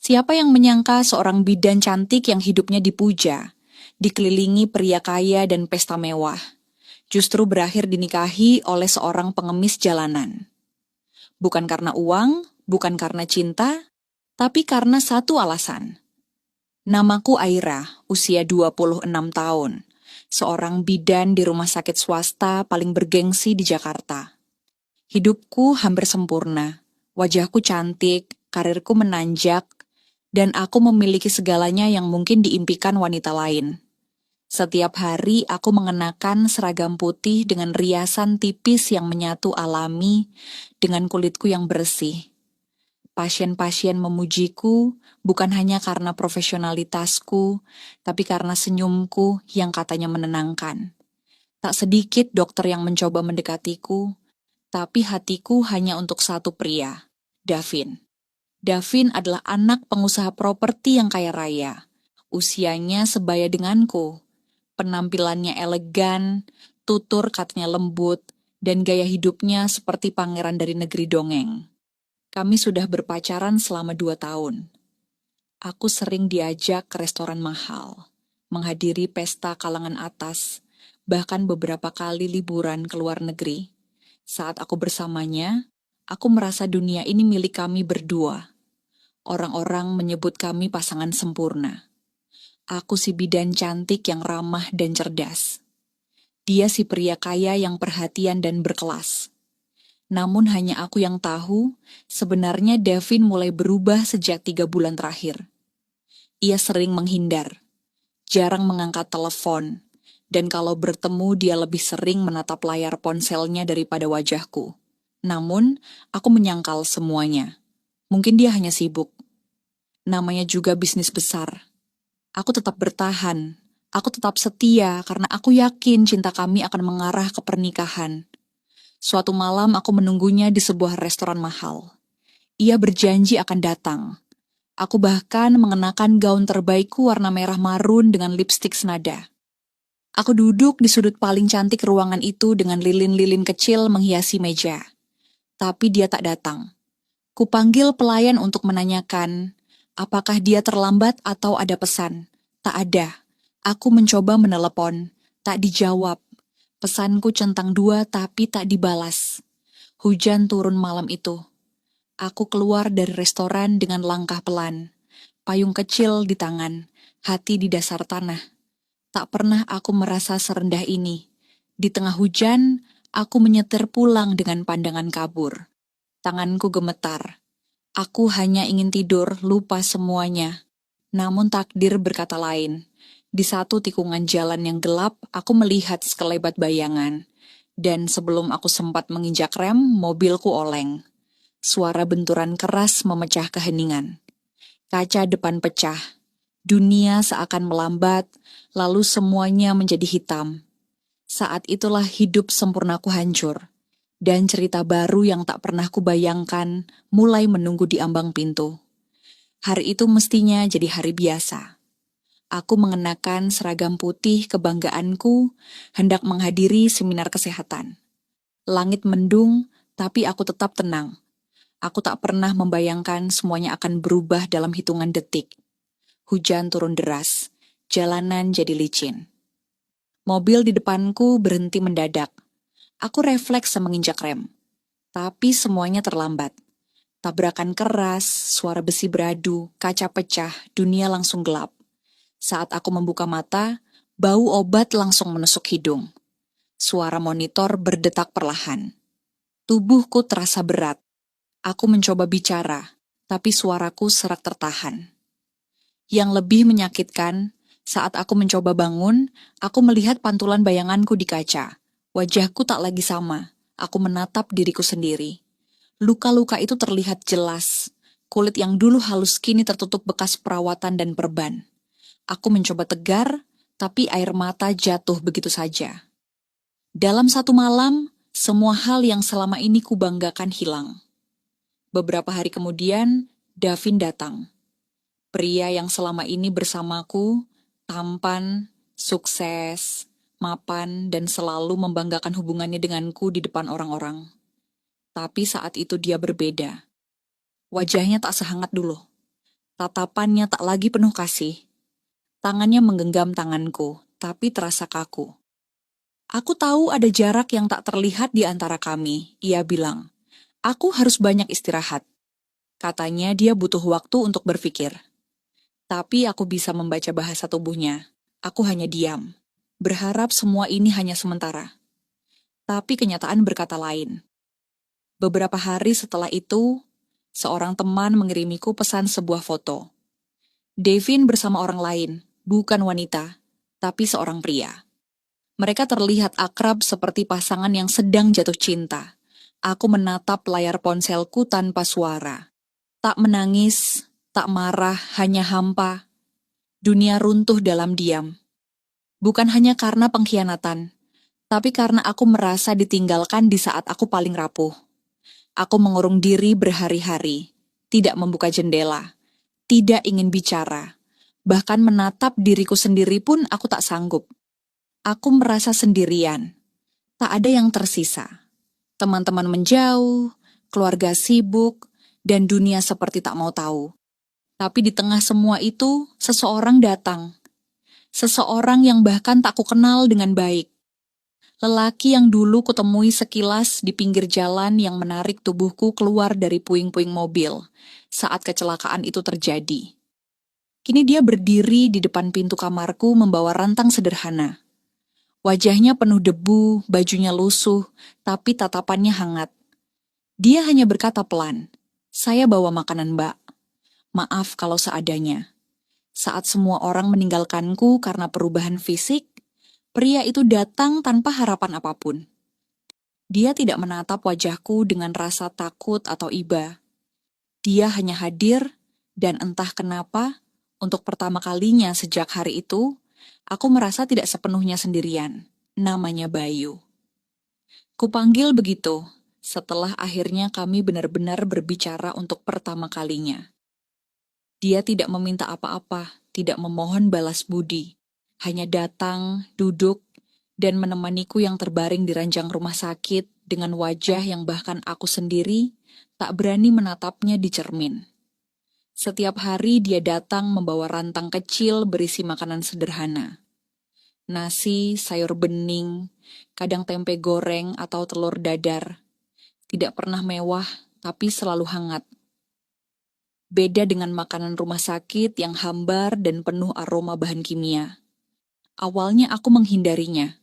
Siapa yang menyangka seorang bidan cantik yang hidupnya dipuja, dikelilingi pria kaya dan pesta mewah, justru berakhir dinikahi oleh seorang pengemis jalanan. Bukan karena uang, bukan karena cinta, tapi karena satu alasan. Namaku Aira, usia 26 tahun, seorang bidan di rumah sakit swasta paling bergengsi di Jakarta. Hidupku hampir sempurna, wajahku cantik, karirku menanjak, dan aku memiliki segalanya yang mungkin diimpikan wanita lain. Setiap hari aku mengenakan seragam putih dengan riasan tipis yang menyatu alami dengan kulitku yang bersih. Pasien-pasien memujiku bukan hanya karena profesionalitasku, tapi karena senyumku yang katanya menenangkan. Tak sedikit dokter yang mencoba mendekatiku, tapi hatiku hanya untuk satu pria, Davin. Davin adalah anak pengusaha properti yang kaya raya. Usianya sebaya denganku. Penampilannya elegan, tutur katanya lembut, dan gaya hidupnya seperti pangeran dari negeri dongeng. Kami sudah berpacaran selama 2 tahun. Aku sering diajak ke restoran mahal, menghadiri pesta kalangan atas, bahkan beberapa kali liburan ke luar negeri. Saat aku bersamanya, aku merasa dunia ini milik kami berdua. Orang-orang menyebut kami pasangan sempurna. Aku si bidan cantik yang ramah dan cerdas. Dia si pria kaya yang perhatian dan berkelas. Namun hanya aku yang tahu, sebenarnya Davin mulai berubah sejak 3 bulan terakhir. Ia sering menghindar, jarang mengangkat telepon, dan kalau bertemu dia lebih sering menatap layar ponselnya daripada wajahku. Namun, aku menyangkal semuanya. Mungkin dia hanya sibuk. Namanya juga bisnis besar. Aku tetap bertahan. Aku tetap setia karena aku yakin cinta kami akan mengarah ke pernikahan. Suatu malam aku menunggunya di sebuah restoran mahal. Ia berjanji akan datang. Aku bahkan mengenakan gaun terbaikku warna merah marun dengan lipstik senada. Aku duduk di sudut paling cantik ruangan itu dengan lilin-lilin kecil menghiasi meja. Tapi dia tak datang. Kupanggil pelayan untuk menanyakan, apakah dia terlambat atau ada pesan? Tak ada. Aku mencoba menelepon. Tak dijawab. Pesanku centang 2 tapi tak dibalas. Hujan turun malam itu. Aku keluar dari restoran dengan langkah pelan. Payung kecil di tangan. Hati di dasar tanah. Tak pernah aku merasa serendah ini. Di tengah hujan, aku menyetir pulang dengan pandangan kabur. Tanganku gemetar. Aku hanya ingin tidur, lupa semuanya. Namun takdir berkata lain. Di satu tikungan jalan yang gelap, aku melihat sekelebat bayangan. Dan sebelum aku sempat menginjak rem, mobilku oleng. Suara benturan keras memecah keheningan. Kaca depan pecah. Dunia seakan melambat, lalu semuanya menjadi hitam. Saat itulah hidup sempurnaku hancur. Dan cerita baru yang tak pernah kubayangkan mulai menunggu di ambang pintu. Hari itu mestinya jadi hari biasa. Aku mengenakan seragam putih kebanggaanku, hendak menghadiri seminar kesehatan. Langit mendung, tapi aku tetap tenang. Aku tak pernah membayangkan semuanya akan berubah dalam hitungan detik. Hujan turun deras, jalanan jadi licin. Mobil di depanku berhenti mendadak. Aku refleks menginjak rem. Tapi semuanya terlambat. Tabrakan keras, suara besi beradu, kaca pecah, dunia langsung gelap. Saat aku membuka mata, bau obat langsung menusuk hidung. Suara monitor berdetak perlahan. Tubuhku terasa berat. Aku mencoba bicara, tapi suaraku serak tertahan. Yang lebih menyakitkan, saat aku mencoba bangun, aku melihat pantulan bayanganku di kaca. Wajahku tak lagi sama. Aku menatap diriku sendiri. Luka-luka itu terlihat jelas. Kulit yang dulu halus kini tertutup bekas perawatan dan perban. Aku mencoba tegar, tapi air mata jatuh begitu saja. Dalam satu malam, semua hal yang selama ini kubanggakan hilang. Beberapa hari kemudian, Davin datang. Pria yang selama ini bersamaku, tampan, sukses, mapan, dan selalu membanggakan hubungannya denganku di depan orang-orang. Tapi saat itu dia berbeda. Wajahnya tak sehangat dulu. Tatapannya tak lagi penuh kasih. Tangannya menggenggam tanganku, tapi terasa kaku. Aku tahu ada jarak yang tak terlihat di antara kami, ia bilang. Aku harus banyak istirahat. Katanya dia butuh waktu untuk berpikir. Tapi aku bisa membaca bahasa tubuhnya. Aku hanya diam, berharap semua ini hanya sementara. Tapi kenyataan berkata lain. Beberapa hari setelah itu, seorang teman mengirimiku pesan sebuah foto. Devin bersama orang lain, bukan wanita, tapi seorang pria. Mereka terlihat akrab seperti pasangan yang sedang jatuh cinta. Aku menatap layar ponselku tanpa suara. Tak menangis, tak marah, hanya hampa. Dunia runtuh dalam diam. Bukan hanya karena pengkhianatan, tapi karena aku merasa ditinggalkan di saat aku paling rapuh. Aku mengurung diri berhari-hari, tidak membuka jendela, tidak ingin bicara. Bahkan menatap diriku sendiri pun aku tak sanggup. Aku merasa sendirian. Tak ada yang tersisa. Teman-teman menjauh, keluarga sibuk, dan dunia seperti tak mau tahu. Tapi di tengah semua itu, seseorang datang. Seseorang yang bahkan tak kukenal dengan baik. Lelaki yang dulu kutemui sekilas di pinggir jalan yang menarik tubuhku keluar dari puing-puing mobil saat kecelakaan itu terjadi. Kini dia berdiri di depan pintu kamarku membawa rantang sederhana. Wajahnya penuh debu, bajunya lusuh, tapi tatapannya hangat. Dia hanya berkata pelan, "Saya bawa makanan, Mbak. Maaf kalau seadanya." Saat semua orang meninggalkanku karena perubahan fisik, pria itu datang tanpa harapan apapun. Dia tidak menatap wajahku dengan rasa takut atau iba. Dia hanya hadir, dan entah kenapa, untuk pertama kalinya sejak hari itu, aku merasa tidak sepenuhnya sendirian. Namanya Bayu. Kupanggil begitu, setelah akhirnya kami benar-benar berbicara untuk pertama kalinya. Dia tidak meminta apa-apa, tidak memohon balas budi. Hanya datang, duduk, dan menemaniku yang terbaring di ranjang rumah sakit dengan wajah yang bahkan aku sendiri tak berani menatapnya di cermin. Setiap hari dia datang membawa rantang kecil berisi makanan sederhana. Nasi, sayur bening, kadang tempe goreng atau telur dadar. Tidak pernah mewah, tapi selalu hangat. Beda dengan makanan rumah sakit yang hambar dan penuh aroma bahan kimia. Awalnya aku menghindarinya.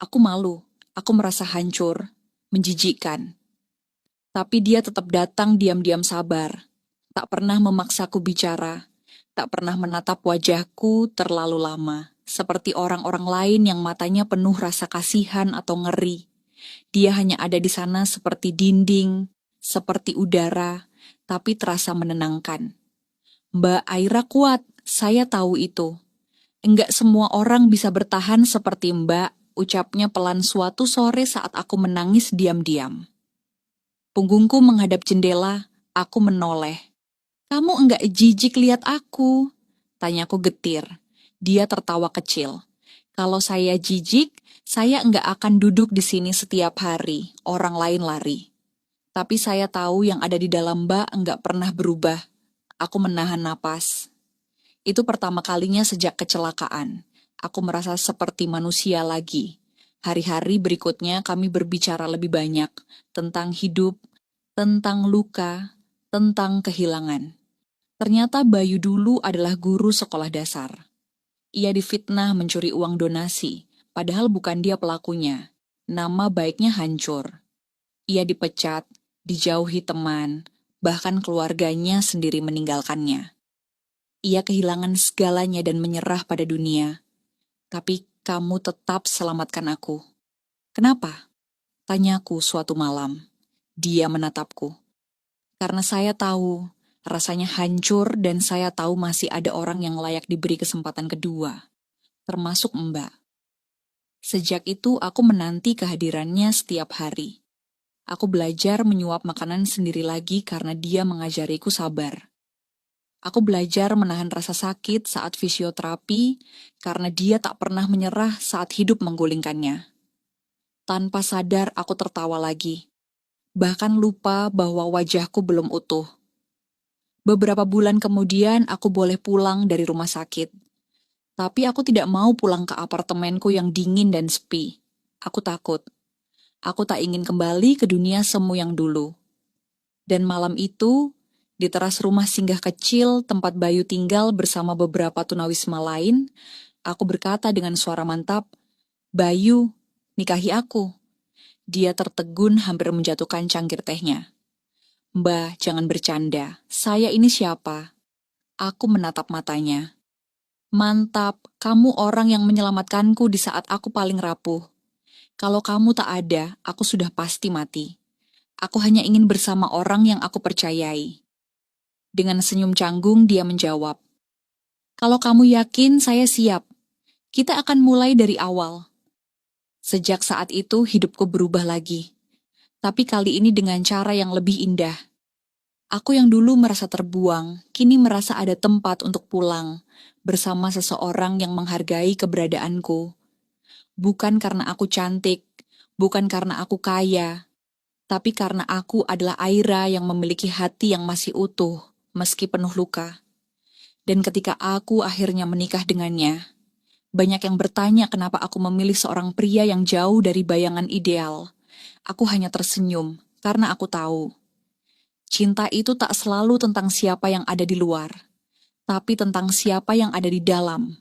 Aku malu, aku merasa hancur, menjijikkan. Tapi dia tetap datang diam-diam sabar. Tak pernah memaksaku bicara, tak pernah menatap wajahku terlalu lama, seperti orang-orang lain yang matanya penuh rasa kasihan atau ngeri. Dia hanya ada di sana seperti dinding, seperti udara, tapi terasa menenangkan. "Mbak Aira kuat, saya tahu itu. Enggak semua orang bisa bertahan seperti Mbak," ucapnya pelan suatu sore saat aku menangis diam-diam. Punggungku menghadap jendela, aku menoleh. "Kamu enggak jijik lihat aku?" Tanyaku getir. Dia tertawa kecil. "Kalau saya jijik, saya enggak akan duduk di sini setiap hari, orang lain lari. Tapi saya tahu yang ada di dalam Mbak enggak pernah berubah." Aku menahan napas. Itu pertama kalinya sejak kecelakaan. Aku merasa seperti manusia lagi. Hari-hari berikutnya kami berbicara lebih banyak tentang hidup, tentang luka, tentang kehilangan. Ternyata Bayu dulu adalah guru sekolah dasar. Ia difitnah mencuri uang donasi, padahal bukan dia pelakunya. Nama baiknya hancur. Ia dipecat, dijauhi teman, bahkan keluarganya sendiri meninggalkannya. Ia kehilangan segalanya dan menyerah pada dunia. Tapi kamu tetap selamatkan aku. "Kenapa?" Tanyaku suatu malam. Dia menatapku. "Karena saya tahu, rasanya hancur dan saya tahu masih ada orang yang layak diberi kesempatan kedua. Termasuk Mbak." Sejak itu aku menanti kehadirannya setiap hari. Aku belajar menyuap makanan sendiri lagi karena dia mengajariku sabar. Aku belajar menahan rasa sakit saat fisioterapi karena dia tak pernah menyerah saat hidup menggulingkannya. Tanpa sadar aku tertawa lagi. Bahkan lupa bahwa wajahku belum utuh. Beberapa bulan kemudian aku boleh pulang dari rumah sakit. Tapi aku tidak mau pulang ke apartemenku yang dingin dan sepi. Aku takut. Aku tak ingin kembali ke dunia semu yang dulu. Dan malam itu, di teras rumah singgah kecil tempat Bayu tinggal bersama beberapa tunawisma lain, aku berkata dengan suara mantap, "Bayu, nikahi aku." Dia tertegun hampir menjatuhkan cangkir tehnya. "Mbah, jangan bercanda. Saya ini siapa?" Aku menatap matanya. "Mantap, kamu orang yang menyelamatkanku di saat aku paling rapuh. Kalau kamu tak ada, aku sudah pasti mati. Aku hanya ingin bersama orang yang aku percayai." Dengan senyum canggung dia menjawab, "Kalau kamu yakin, saya siap. Kita akan mulai dari awal." Sejak saat itu hidupku berubah lagi. Tapi kali ini dengan cara yang lebih indah. Aku yang dulu merasa terbuang, kini merasa ada tempat untuk pulang, bersama seseorang yang menghargai keberadaanku. Bukan karena aku cantik, bukan karena aku kaya, tapi karena aku adalah Aira yang memiliki hati yang masih utuh, meski penuh luka. Dan ketika aku akhirnya menikah dengannya, banyak yang bertanya kenapa aku memilih seorang pria yang jauh dari bayangan ideal. Aku hanya tersenyum, karena aku tahu. Cinta itu tak selalu tentang siapa yang ada di luar, tapi tentang siapa yang ada di dalam.